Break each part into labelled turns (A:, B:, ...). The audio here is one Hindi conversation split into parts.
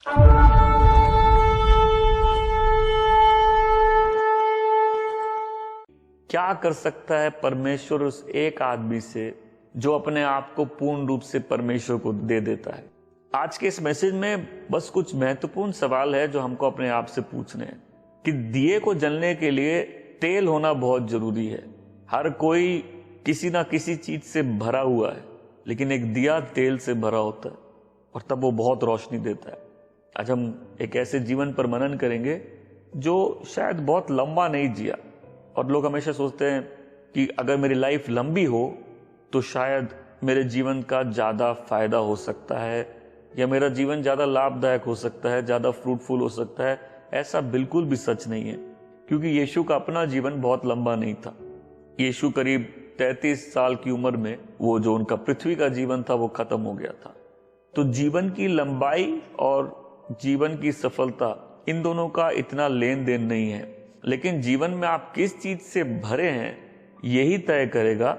A: क्या कर सकता है परमेश्वर उस एक आदमी से जो अपने आप को पूर्ण रूप से परमेश्वर को दे देता है? आज के इस मैसेज में बस कुछ महत्वपूर्ण सवाल है जो हमको अपने आप से पूछने हैं कि दिए को जलने के लिए तेल होना बहुत जरूरी है। हर कोई किसी ना किसी चीज से भरा हुआ है, लेकिन एक दिया तेल से भरा होता है और तब वो बहुत रोशनी देता है। आज हम एक ऐसे जीवन पर मनन करेंगे जो शायद बहुत लंबा नहीं जिया, और लोग हमेशा सोचते हैं कि अगर मेरी लाइफ लंबी हो तो शायद मेरे जीवन का ज़्यादा फायदा हो सकता है या मेरा जीवन ज़्यादा लाभदायक हो सकता है, ज़्यादा फ्रूटफुल हो सकता है। ऐसा बिल्कुल भी सच नहीं है, क्योंकि यीशु का अपना जीवन बहुत लंबा नहीं था। यीशु करीब 33 साल की उम्र में वो जो उनका पृथ्वी का जीवन था वो खत्म हो गया था। तो जीवन की लंबाई और जीवन की सफलता, इन दोनों का इतना लेन देन नहीं है, लेकिन जीवन में आप किस चीज से भरे हैं यही तय करेगा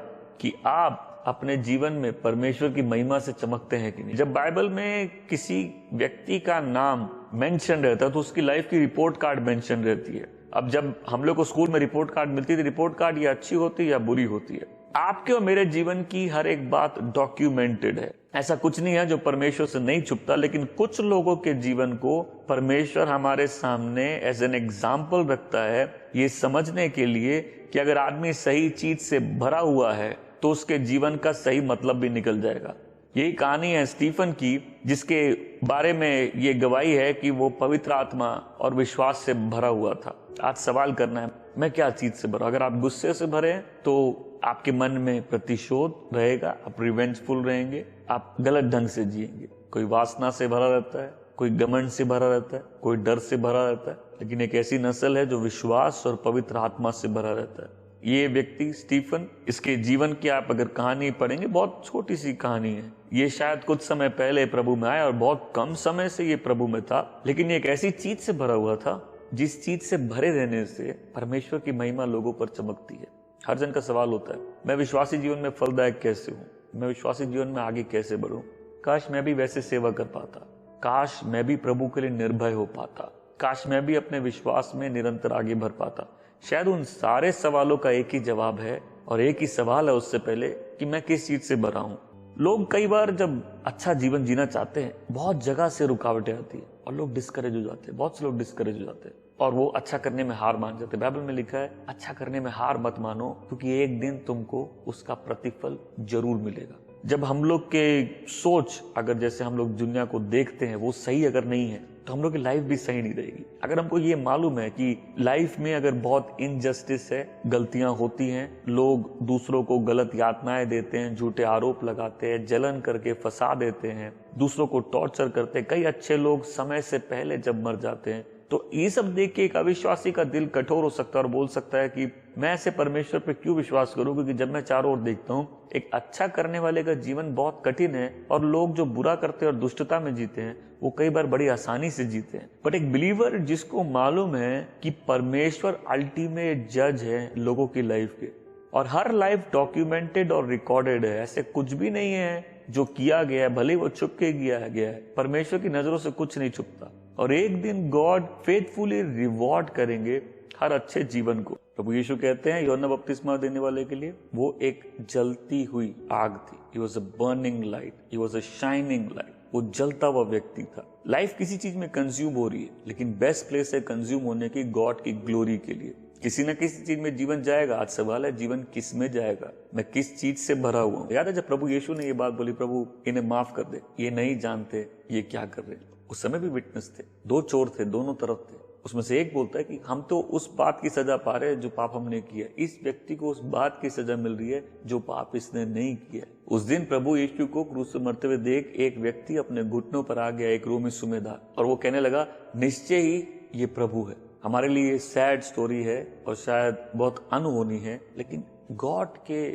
A: कि आप अपने जीवन में परमेश्वर की महिमा से चमकते हैं कि नहीं। जब बाइबल में किसी व्यक्ति का नाम मेंशन रहता है तो उसकी लाइफ की रिपोर्ट कार्ड मेंशन रहती है। अब जब हम लोग को स्कूल में रिपोर्ट कार्ड मिलती थी, रिपोर्ट कार्ड या अच्छी होती है या बुरी होती है। आपके और मेरे जीवन की हर एक बात डॉक्यूमेंटेड है। ऐसा कुछ नहीं है जो परमेश्वर से नहीं छुपता, लेकिन कुछ लोगों के जीवन को परमेश्वर हमारे सामने एज एन एग्जाम्पल रखता है, ये समझने के लिए कि अगर आदमी सही चीज से भरा हुआ है तो उसके जीवन का सही मतलब भी निकल जाएगा। यही कहानी है स्टीफन की, जिसके बारे में ये गवाही है कि वो पवित्र आत्मा और विश्वास से भरा हुआ था। आज सवाल करना है, मैं क्या चीज से भरा? अगर आप गुस्से से भरे हैं तो आपके मन में प्रतिशोध रहेगा, आप रिवेंजफुल रहेंगे, आप गलत ढंग से जिएंगे। कोई वासना से भरा रहता है, कोई घमंड से भरा रहता है, कोई डर से भरा रहता है, लेकिन एक ऐसी नस्ल है जो विश्वास और पवित्र आत्मा से भरा रहता है। ये व्यक्ति स्टीफन, इसके जीवन की आप अगर कहानी पढ़ेंगे, बहुत छोटी सी कहानी है। ये शायद कुछ समय पहले प्रभु में आया और बहुत कम समय से ये प्रभु में था, लेकिन ये एक ऐसी चीज से भरा हुआ था जिस चीज से भरे रहने से परमेश्वर की महिमा लोगों पर चमकती है। हर जन का सवाल होता है, मैं विश्वासी जीवन में फलदायक कैसे हूँ? मैं विश्वासी जीवन में आगे कैसे बढ़ूं? काश मैं भी वैसे सेवा कर पाता, काश मैं भी प्रभु के लिए निर्भय हो पाता, काश मैं भी अपने विश्वास में निरंतर आगे बढ़ पाता। शायद उन सारे सवालों का एक ही जवाब है, और एक ही सवाल है उससे पहले कि मैं किस चीज से भरा हूं। लोग कई बार जब अच्छा जीवन जीना चाहते हैं, बहुत जगह से रुकावटें आती है और लोग डिस्करेज हो जाते हैं। बहुत से लोग डिस्करेज हो जाते हैं और वो अच्छा करने में हार मान जाते हैं। बाइबल में लिखा है, अच्छा करने में हार मत मानो, क्योंकि एक दिन तुमको उसका प्रतिफल जरूर मिलेगा। जब हम लोग के सोच, अगर जैसे हम लोग दुनिया को देखते हैं वो सही अगर नहीं है, तो हम लोग की लाइफ भी सही नहीं रहेगी। अगर हमको ये मालूम है कि लाइफ में अगर बहुत इनजस्टिस है, गलतियां होती हैं, लोग दूसरों को गलत यातनाएं देते हैं, झूठे आरोप लगाते हैं, जलन करके फंसा देते हैं, दूसरों को टॉर्चर करते हैं, कई अच्छे लोग समय से पहले जब मर जाते हैं, तो ये सब देख के एक अविश्वासी का दिल कठोर हो सकता है और बोल सकता है कि मैं ऐसे परमेश्वर पे क्यों विश्वास करूं, क्योंकि जब मैं चारों ओर देखता हूं एक अच्छा करने वाले का जीवन बहुत कठिन है, और लोग जो बुरा करते हैं और दुष्टता में जीते हैं वो कई बार बड़ी आसानी से जीते हैं। बट एक बिलीवर जिसको मालूम है कि परमेश्वर अल्टीमेट जज है लोगों की लाइफ के, और हर लाइफ डॉक्यूमेंटेड और रिकॉर्डेड है, ऐसे कुछ भी नहीं है जो किया गया है भले वो छुप के किया गया है, परमेश्वर की नजरों से कुछ नहीं छुपता, और एक दिन गॉड फेथफुली रिवॉर्ड करेंगे हर अच्छे जीवन को। प्रभु यीशु कहते हैं यूहन्ना बपतिस्मा देने वाले के लिए वो एक जलती हुई आग थी। He was a burning light, he was a shining light. वो जलता हुआ व्यक्ति था। लाइफ किसी चीज में कंज्यूम हो रही है, लेकिन बेस्ट प्लेस है कंज्यूम होने की गॉड की ग्लोरी के लिए। किसी न किसी चीज में जीवन जाएगा। आज सवाल है, जीवन किस में जाएगा? मैं किस चीज से भरा हुआ हूँ? याद है जब प्रभु यीशु ने ये बात बोली, प्रभु इन्हें माफ कर दे, ये नहीं जानते ये क्या कर रहे। उस समय भी विटनेस थे, दो चोर थे, दोनों तरफ थे। उसमें से एक बोलता है कि हम तो उस बात की सजा पा रहे हैं जो पाप हमने किया, इस व्यक्ति को उस बात की सजा मिल रही है जो पाप इसने नहीं किया। उस दिन प्रभु यीशु को क्रूस पर मरते हुए देख एक व्यक्ति अपने घुटनों पर आ गया, एक रोमी सूबेदार, और वो कहने लगा निश्चय ही ये प्रभु है। हमारे लिए सैड स्टोरी है और शायद बहुत अनहोनी है, लेकिन गॉड के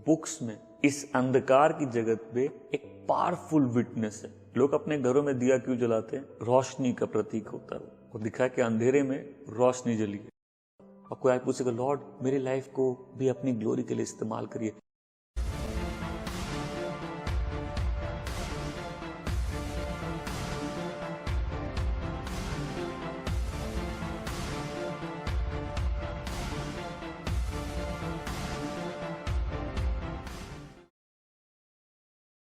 A: बुक्स में इस अंधकार की जगत पे एक पावरफुल विटनेस है। लोग अपने घरों में दिया क्यों जलाते हैं? रोशनी का प्रतीक होता है वो दिखा कि अंधेरे में रोशनी जली है। और कोई आज पूछेगा, लॉर्ड मेरी लाइफ को भी अपनी ग्लोरी के लिए इस्तेमाल करिए,